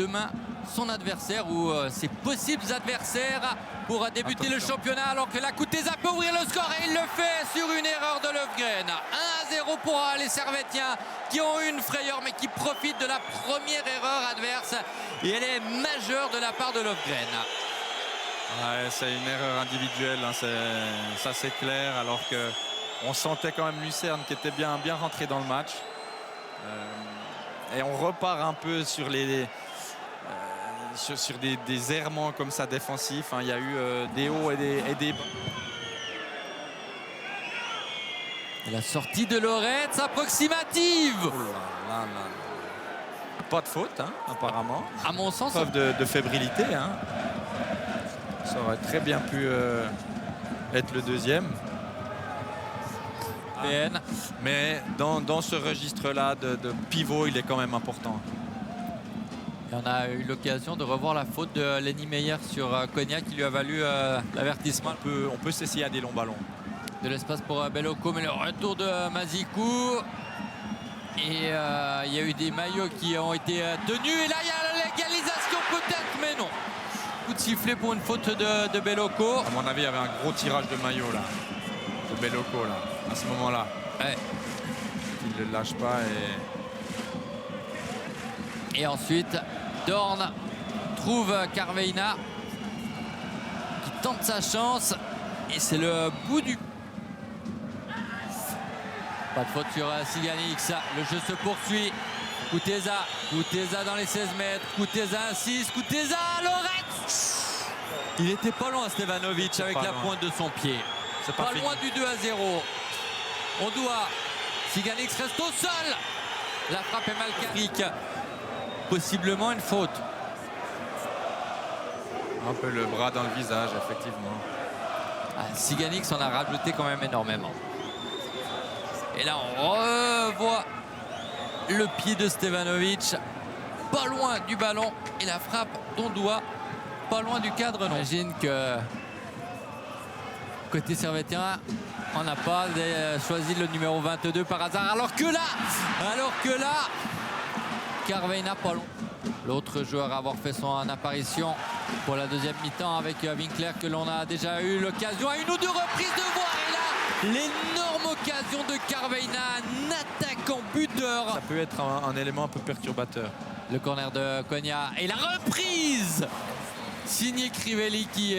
demain son adversaire ou ses possibles adversaires pour débuter le championnat, alors que la Kuteza peut ouvrir le score et il le fait sur une erreur de Löfgren. 1-0 pour les Servétiens qui ont eu une frayeur mais qui profitent de la première erreur adverse et elle est majeure de la part de Löfgren. Ouais, c'est une erreur individuelle, hein, ça c'est clair, alors que on sentait quand même Lucerne qui était bien rentré dans le match. Et on repart un peu sur sur des errements comme ça défensifs. Hein. Il y a eu des hauts et des bas. Et la sortie de Loretz approximative. Oh là là là. Pas de faute, hein, apparemment. À mon sens, preuve de fébrilité. Hein. Ça aurait très bien pu être le deuxième. PN. Mais dans ce registre-là de pivot, il est quand même important. Et on a eu l'occasion de revoir la faute de Lenny Meyer sur Konya qui lui a valu l'avertissement. On peut s'essayer à des longs ballons. De l'espace pour Bellocco, mais le retour de Mazikou. Et il y a eu des maillots qui ont été tenus. Et là, il y a la légalisation peut-être, mais non. Coup de sifflet pour une faute de Bellocco. À mon avis, il y avait un gros tirage de maillot là, de Bellocco là, à ce moment-là. Ouais. Il ne le lâche pas Et ensuite, Dorn trouve Carveina qui tente sa chance. Et c'est le bout du... Pas de faute sur Siganix. Le jeu se poursuit. Kuteza dans les 16 mètres. Kuteza insiste. Kuteza, Loretz. Il était pas loin, Stevanovic, avec la pointe de son pied. C'est pas loin du 2-0. On doit. Siganix reste au sol. La frappe est mal carrique. Possiblement une faute. un peu le bras dans le visage, effectivement. Siganix en a rajouté quand même énormément. Et là, on revoit le pied de Stevanovic, pas loin du ballon. Et la frappe d'Ondoa, pas loin du cadre. J'imagine que côté servétien, on n'a pas choisi le numéro 22 par hasard. Alors que là, Carveina pas loin. L'autre joueur à avoir fait son apparition pour la deuxième mi-temps avec Winkler, que l'on a déjà eu l'occasion à une ou deux reprises de voir. Et là, l'énorme occasion de Carveina, un attaquant buteur. Ça peut être un élément un peu perturbateur. Le corner de Konya et la reprise signé Crivelli qui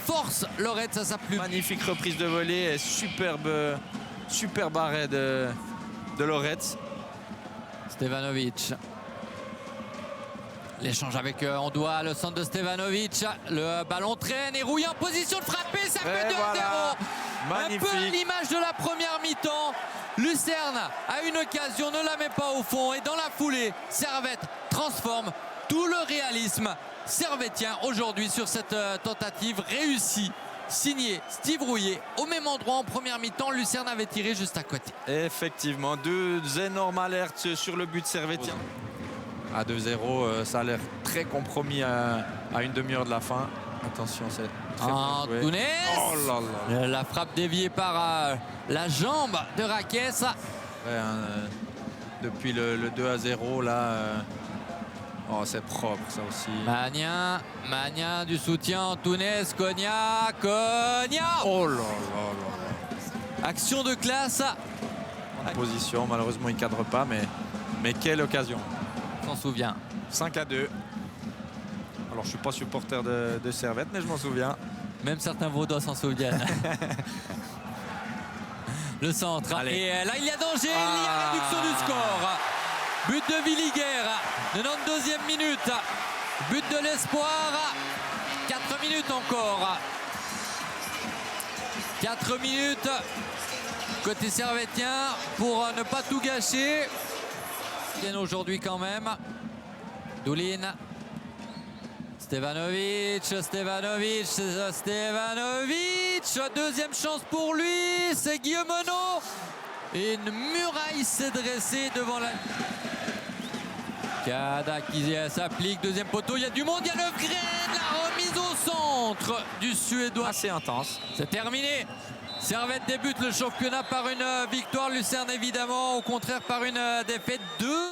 force Loretz à sa plus. Magnifique reprise de volée et superbe arrêt de Loretz. Stevanovic. L'échange avec Ondoa, le centre de Stevanovic. Le ballon traîne et Rouille en position de frapper. Ça fait 2-0. Voilà. Un peu à l'image de la première mi-temps. Lucerne a une occasion, ne la met pas au fond. Et dans la foulée, Servette transforme tout le réalisme servétien aujourd'hui sur cette tentative réussie. Signé Steve Rouillet au même endroit en première mi-temps. Lucerne avait tiré juste à côté. Effectivement, deux énormes alertes sur le but servétien. À 2-0, ça a l'air très compromis à une demi-heure de la fin. Attention, c'est très bien joué. Antunes. Oh là là. La frappe déviée par la jambe de Raques. Ouais, depuis le 2-0, là, oh, c'est propre, ça aussi. Magnin du soutien. Antunes, Konya. Oh là là là. Action de classe. En position, malheureusement, il ne cadre pas, mais quelle occasion. On s'en souvient. 5-2. Alors, je ne suis pas supporter de Servette, mais je m'en souviens. Même certains Vaudois s'en souviennent. Le centre. Allez. Et là, il y a danger. Il y a réduction du score. But de Villiger. 92e minute. But de l'espoir. 4 minutes encore. 4 minutes. Côté servétien pour ne pas tout gâcher. Aujourd'hui quand même. Doulin. Stevanovic. Deuxième chance pour lui. C'est Guillaume Monod. Et une muraille s'est dressée devant la... Kada qui s'applique. Deuxième poteau. Il y a du monde. Il y a Löfgren. La remise au centre du Suédois. Assez intense. C'est terminé. Servette débute le championnat par une victoire. Lucerne évidemment au contraire par une défaite. 2